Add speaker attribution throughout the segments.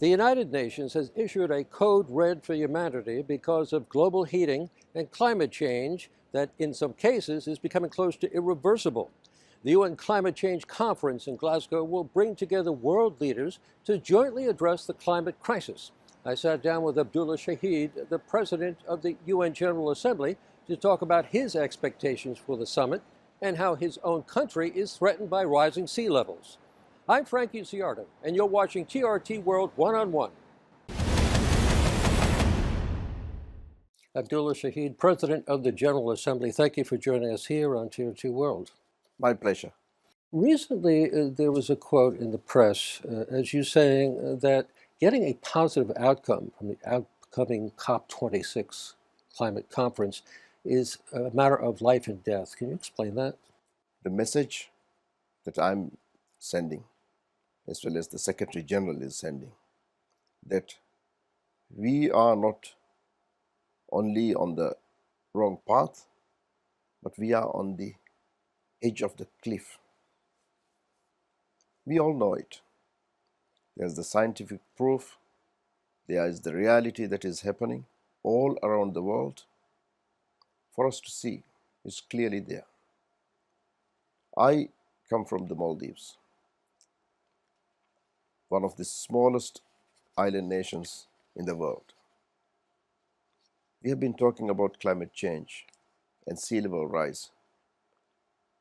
Speaker 1: The United Nations has issued a code red for humanity because of global heating and climate change that, in some cases, is becoming close to irreversible. The UN Climate Change Conference in Glasgow will bring together world leaders to jointly address the climate crisis. I sat down with Abdulla Shahid, the president of the UN General Assembly, to talk about his expectations for the summit and how his own country is threatened by rising sea levels. I'm Frank Ucciardo, and you're watching TRT World One-on-One. Abdulla Shahid, President of the General Assembly, thank you for joining us here on TRT World.
Speaker 2: My pleasure.
Speaker 1: Recently, there was a quote in the press as you saying that getting a positive outcome from the upcoming COP26 climate conference is a matter of life and death. Can you explain that?
Speaker 2: The message that I'm sending, as well as the Secretary General is sending, that we are not only on the wrong path, but we are on the edge of the cliff. We all know it. There's the scientific proof, there is the reality that is happening all around the world for us to see. It's clearly there. I come from the Maldives, one of the smallest island nations in the world. We have been talking about climate change and sea level rise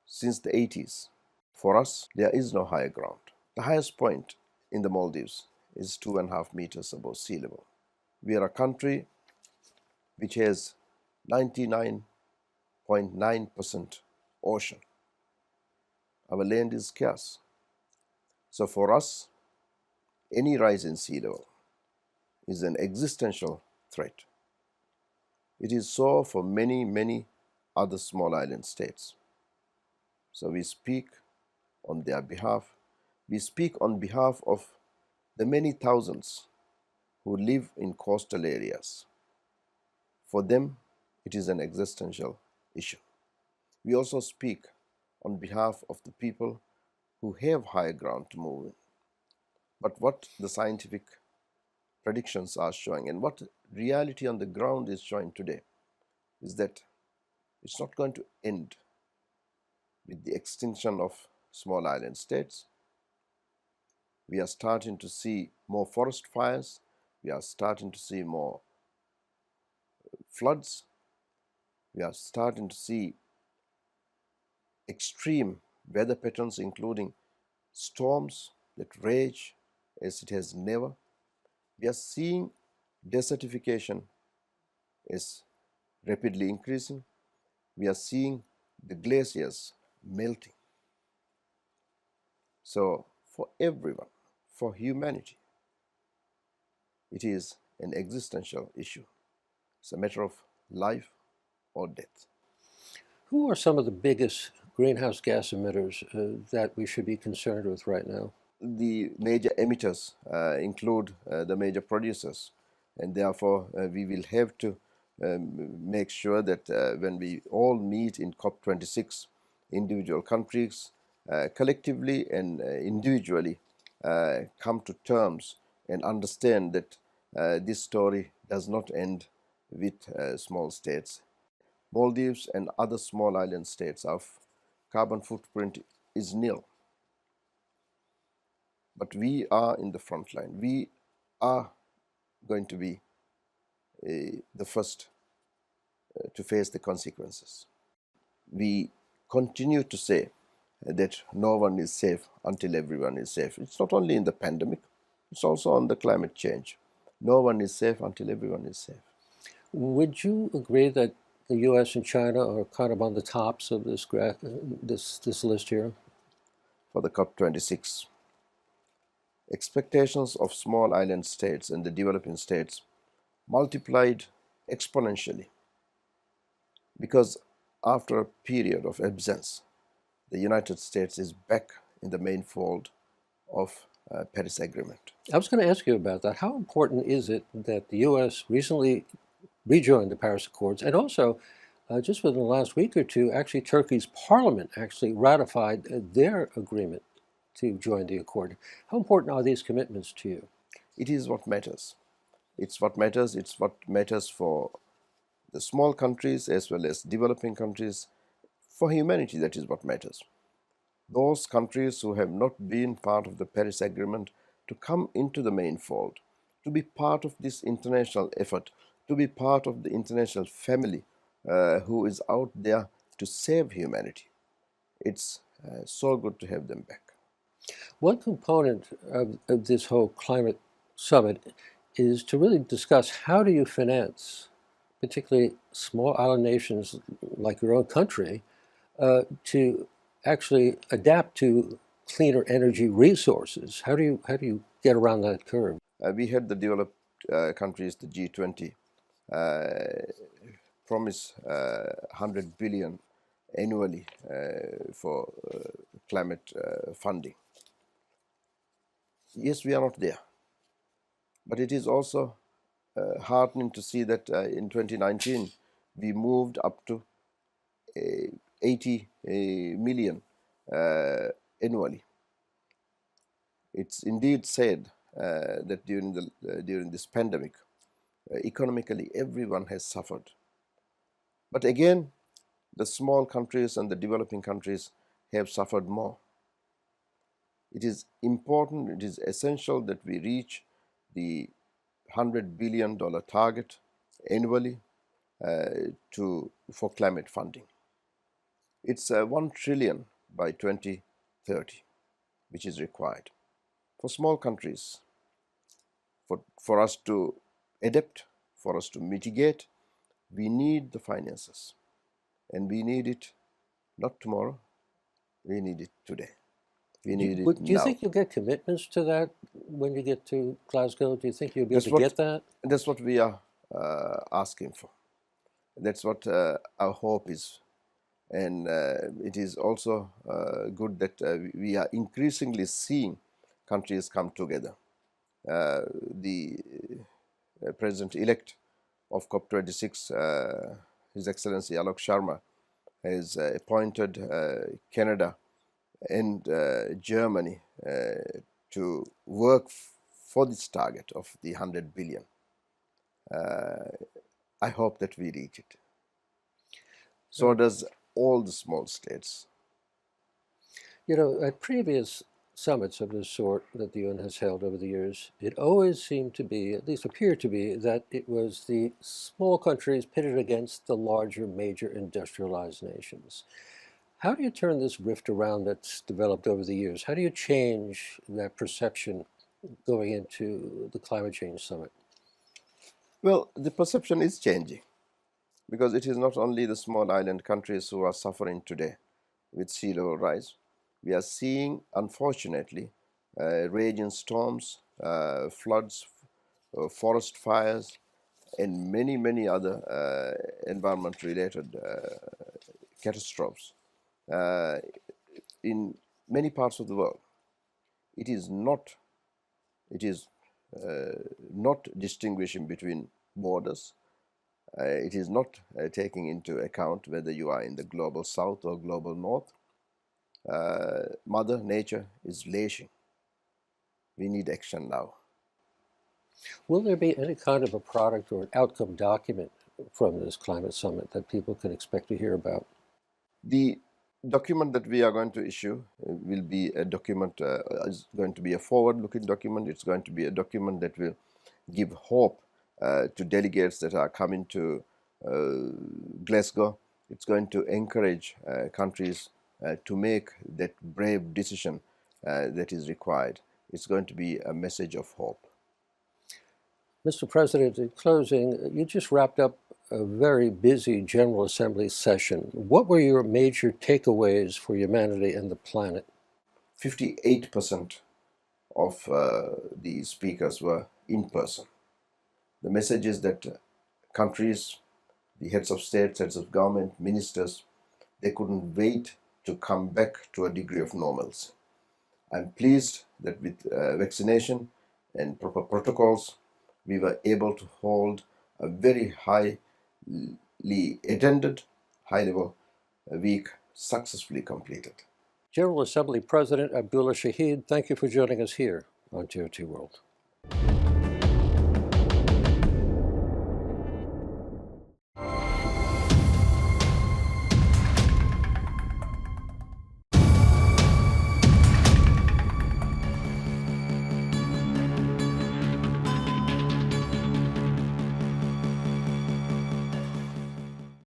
Speaker 2: since the 80s. For us, there is no higher ground. The highest point in the Maldives is 2.5 meters above sea level. We are a country which has 99.9% ocean. Our land is scarce. So for us, any rise in sea level is an existential threat. It is so for many, many other small island states. So we speak on their behalf. We speak on behalf of the many thousands who live in coastal areas. For them, it is an existential issue. We also speak on behalf of the people who have higher ground to move in. But what the scientific predictions are showing and what reality on the ground is showing today is that it's not going to end with the extinction of small island states. We are starting to see more forest fires. We are starting to see more floods. We are starting to see extreme weather patterns, including storms that rage as it has never. We are seeing desertification is rapidly increasing. We are seeing the glaciers melting. So for everyone, for humanity, it is an existential issue. It's a matter of life or death.
Speaker 1: Who are some of the biggest greenhouse gas emitters that we should be concerned with right now?
Speaker 2: The major emitters include the major producers, and therefore we will have to make sure that when we all meet in COP26, individual countries collectively and individually come to terms and understand that this story does not end with small states. Maldives and other small island states, our carbon footprint is nil. But we are in the front line. We are going to be the first to face the consequences. We continue to say that no one is safe until everyone is safe. It's not only in the pandemic, it's also on the climate change. No one is safe until everyone is safe.
Speaker 1: Would you agree that the U.S. and China are kind of on the tops of this list here?
Speaker 2: For the COP26, expectations of small island states and the developing states multiplied exponentially, because after a period of absence, the United States is back in the main fold of Paris Agreement.
Speaker 1: I was going to ask you about that. How important is it that the U.S. recently rejoined the Paris Accords, and also just within the last week or two, actually Turkey's parliament actually ratified their agreement to join the accord? How important are these commitments to you?
Speaker 2: it is what matters. It's what matters. It's what matters for the small countries as well as developing countries. For humanity, that is what matters. Those countries who have not been part of the Paris Agreement to come into the main fold, to be part of this international effort, to be part of the international family who is out there to save humanity. It's so good to have them back.
Speaker 1: One component of this whole climate summit is to really discuss how do you finance, particularly small island nations like your own country, to actually adapt to cleaner energy resources. How do you get around that curve?
Speaker 2: We had the developed countries, the G20, promise 100 billion annually for climate funding. Yes, we are not there, but it is also heartening to see that in 2019 we moved up to 80 million annually. It's indeed said that during this pandemic, economically everyone has suffered. But again, the small countries and the developing countries have suffered more. It is important, it is essential that we reach the $100 billion target annually for climate funding. It's 1 trillion by 2030, which is required. For small countries, for us to adapt, for us to mitigate, we need the finances. And we need it not tomorrow, we need it today. We need it
Speaker 1: Do you
Speaker 2: now.
Speaker 1: think you'll get commitments to that when you get to Glasgow? Do you think you'll be able to get that?
Speaker 2: That's what we are asking for. That's what our hope is. And it is also good that we are increasingly seeing countries come together. The President-elect of COP26, His Excellency Alok Sharma, has appointed Canada and Germany to work for this target of the 100 billion. I hope that we reach it. So does all the small states.
Speaker 1: You know, at previous summits of this sort that the UN has held over the years, it always seemed to be, at least appeared to be, that it was the small countries pitted against the larger, major industrialized nations. How do you turn this rift around that's developed over the years? How do you change that perception going into the climate change summit?
Speaker 2: Well, the perception is changing because it is not only the small island countries who are suffering today with sea level rise. We are seeing, unfortunately, raging storms, floods, forest fires, and many other environment-related catastrophes in many parts of the world. It is not distinguishing between borders. It is not taking into account whether you are in the global south or global north. Mother Nature is lashing. We need action now.
Speaker 1: Will there be any kind of a product or an outcome document from this climate summit that people can expect to hear about?
Speaker 2: The document that we are going to issue will be a document, is going to be a forward-looking document. It's going to be a document that will give hope to delegates that are coming to Glasgow. It's going to encourage countries to make that brave decision that is required. It's going to be a message of hope.
Speaker 1: Mr. President, in closing, you just wrapped up a very busy General Assembly session. What were your major takeaways for humanity and the planet?
Speaker 2: 58% of the speakers were in person. The message is that countries, the heads of state, heads of government, ministers, they couldn't wait to come back to a degree of normalcy. I'm pleased that with vaccination and proper protocols, we were able to hold a very highly attended, high-level week successfully completed.
Speaker 1: General Assembly President Abdulla Shahid, thank you for joining us here on TOT World.